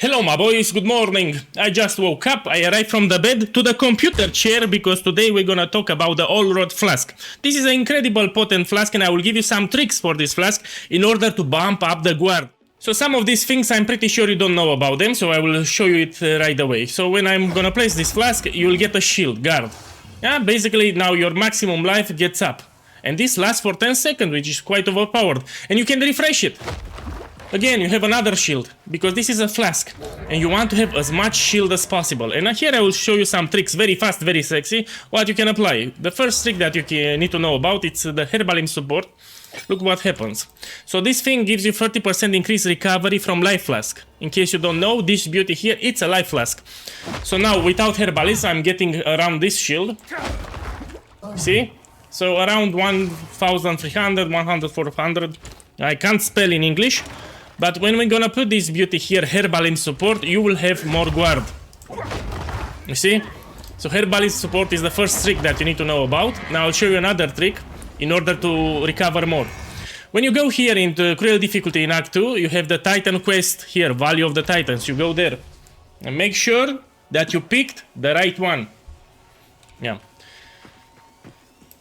Hello my boys, good morning. I just woke up, I arrived from the bed to the computer chair because today we're gonna talk about the OLROTH'S flask. This is an incredible potent flask and I will give you some tricks for this flask in order to bump up the guard. So some of these things I'm pretty sure you don't know about them, so I will show you it right away. So when I'm gonna place this flask, you'll get a shield, guard. Yeah, basically now your maximum life gets up. And this lasts for 10 seconds, which is quite overpowered. And you can refresh it. Again, you have another shield, because this is a flask, and you want to have as much shield as possible. And here I will show you some tricks, very fast, very sexy, what you can apply. The first trick that you need to know about, it's the Herbalism support. Look what happens. So this thing gives you 30% increased recovery from life flask. In case you don't know, this beauty here, it's a life flask. So now, without Herbalism, I'm getting around this shield. See? So around 1300, 1400. I can't spell in English. But when we're gonna put this beauty here, Herbalism support, you will have more guard. You see? So Herbalism support is the first trick that you need to know about. Now I'll show you another trick in order to recover more. When you go here into Cruel Difficulty in Act 2, you have the Titan quest here, Value of the Titans. You go there. And make sure that you picked the right one. Yeah.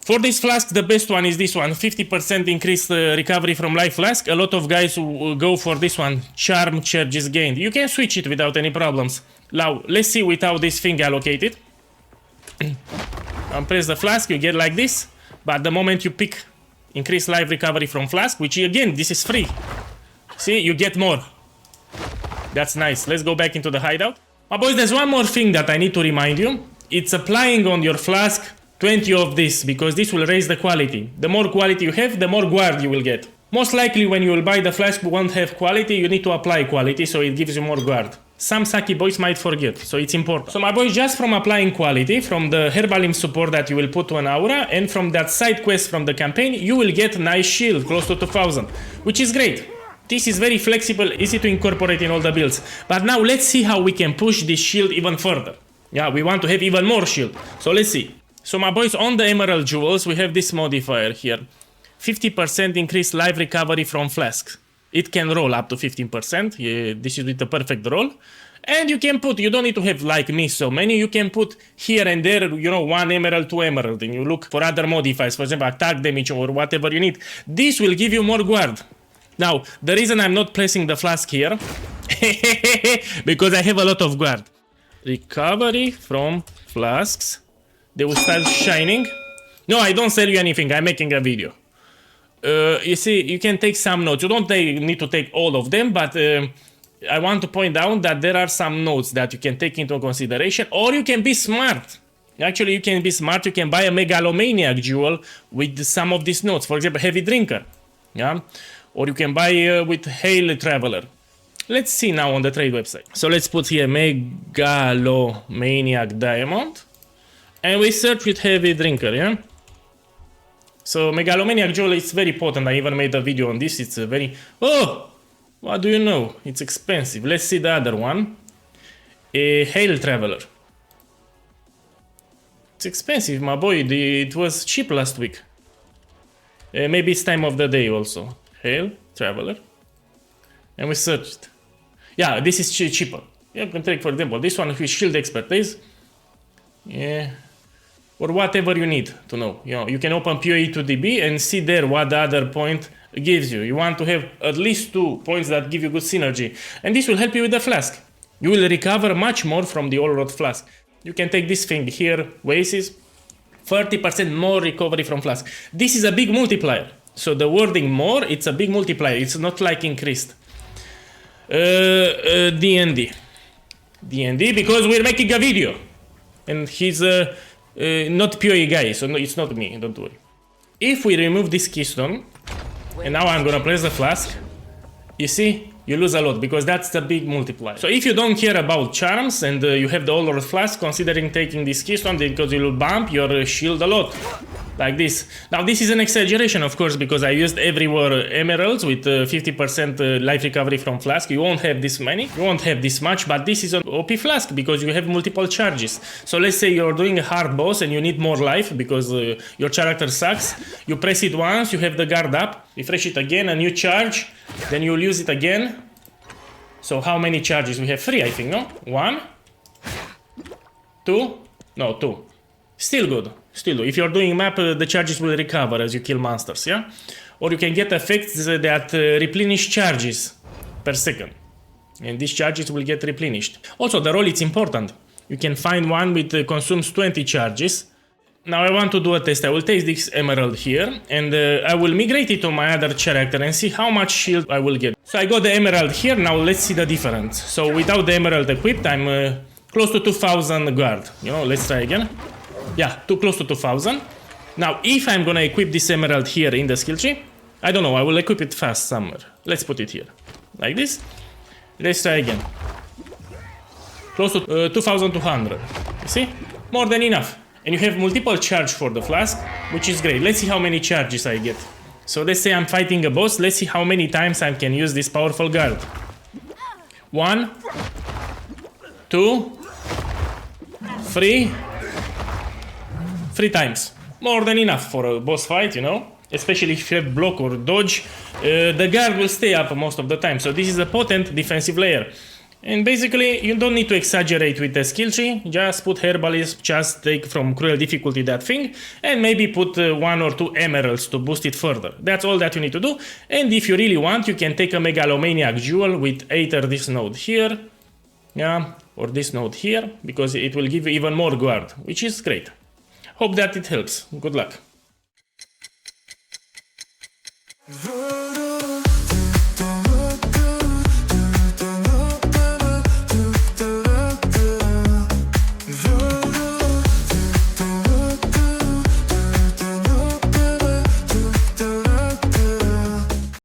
For this flask, the best one is this one, 50% increased recovery from life flask. A lot of guys will go for this one, charm charges gained. You can switch it without any problems. Now, let's see without this thing allocated. And press the flask, you get like this. But the moment you pick increased life recovery from flask, which again, this is free. See, you get more. That's nice. Let's go back into the hideout. My boys, there's one more thing that I need to remind you. It's applying on your flask 20 of this, because this will raise the quality. The more quality you have, the more guard you will get. Most likely when you will buy the flask won't have quality, you need to apply quality, so it gives you more guard. Some sucky boys might forget, so it's important. So my boys, just from applying quality, from the Herbalism support that you will put to an aura, and from that side quest from the campaign, you will get a nice shield, close to 2000, which is great. This is very flexible, easy to incorporate in all the builds. But now let's see how we can push this shield even further. Yeah, we want to have even more shield, so let's see. So my boys, on the emerald jewels, we have this modifier here. 50% increased life recovery from flasks. It can roll up to 15%. Yeah, this is with the perfect roll. And you can put, you don't need to have like me so many, you can put here and there, you know, 1 emerald, 2 emerald, and you look for other modifiers, for example, attack damage or whatever you need. This will give you more guard. Now, the reason I'm not placing the flask here, because I have a lot of guard. Recovery from flasks. They will start shining. No, I don't sell you anything. I'm making a video. You see, you can take some notes. You don't need to take all of them, but I want to point out that there are some notes that you can take into consideration, or you can be smart. Actually, you can be smart. You can buy a Megalomaniac jewel with some of these notes. For example, Heavy Drinker. Yeah? Or you can buy with Hail Traveler. Let's see now on the trade website. So let's put here Megalomaniac Diamond. And we search with Heavy Drinker, yeah? So Megalomaniac jewel is very potent. I even made a video on this. It's a very... Oh! What do you know? It's expensive. Let's see the other one. A Hail Traveler. It's expensive, my boy. It was cheap last week. Maybe it's time of the day also. Hail Traveler. And we searched. Yeah, this is cheaper. You can take, for example, this one with Shield Expertise. Yeah. Or whatever you need to know. You know, you can open PoE to DB and see there what the other point gives you. You want to have at least 2 points that give you good synergy. And this will help you with the flask. You will recover much more from the OLROTH'S flask. You can take this thing here, Oasis, 30% more recovery from flask. This is a big multiplier. So the wording more, it's a big multiplier. It's not like increased. D&D, because we're making a video. And he's not PoE guy, so no, it's not me, don't worry. If we remove this keystone, and now I'm gonna place the flask, you see, you lose a lot, because that's the big multiplier. So if you don't care about charms, and you have the OLROTH'S flask, considering taking this keystone, because you will bump your shield a lot. Like this. Now this is an exaggeration, of course, because I used everywhere emeralds with 50% life recovery from flask. You won't have this many, you won't have this much, but this is an OP flask because you have multiple charges. So let's say you're doing a hard boss and you need more life because your character sucks. You press it once, you have the guard up, refresh it again, a new charge, then you'll use it again. So how many charges? We have 3, I think, no? 1, 2, no, 2. Still good, still good. If you're doing map, the charges will recover as you kill monsters, yeah? Or you can get effects that replenish charges per second. And these charges will get replenished. Also, the roll is important. You can find one with consumes 20 charges. Now I want to do a test. I will take this emerald here and I will migrate it to my other character and see how much shield I will get. So I got the emerald here. Now let's see the difference. So without the emerald equipped, I'm close to 2000 guard. You know, let's try again. Yeah, close to 2000. Now, if I'm gonna equip this emerald here in the skill tree, I don't know, I will equip it fast somewhere. Let's put it here, like this. Let's try again. Close to 2200. You see? More than enough. And you have multiple charge for the flask, which is great. Let's see how many charges I get. So let's say I'm fighting a boss. Let's see how many times I can use this powerful guard. 1, 2, 3. 3 times. More than enough for a boss fight, you know? Especially if you have block or dodge, the guard will stay up most of the time. So this is a potent defensive layer. And basically, you don't need to exaggerate with the skill tree. Just put Herbalism, just take from Cruel Difficulty that thing, and maybe put 1 or 2 emeralds to boost it further. That's all that you need to do. And if you really want, you can take a Megalomaniac jewel with either this node here, yeah, or this node here, because it will give you even more guard, which is great. Hope that it helps. Good luck.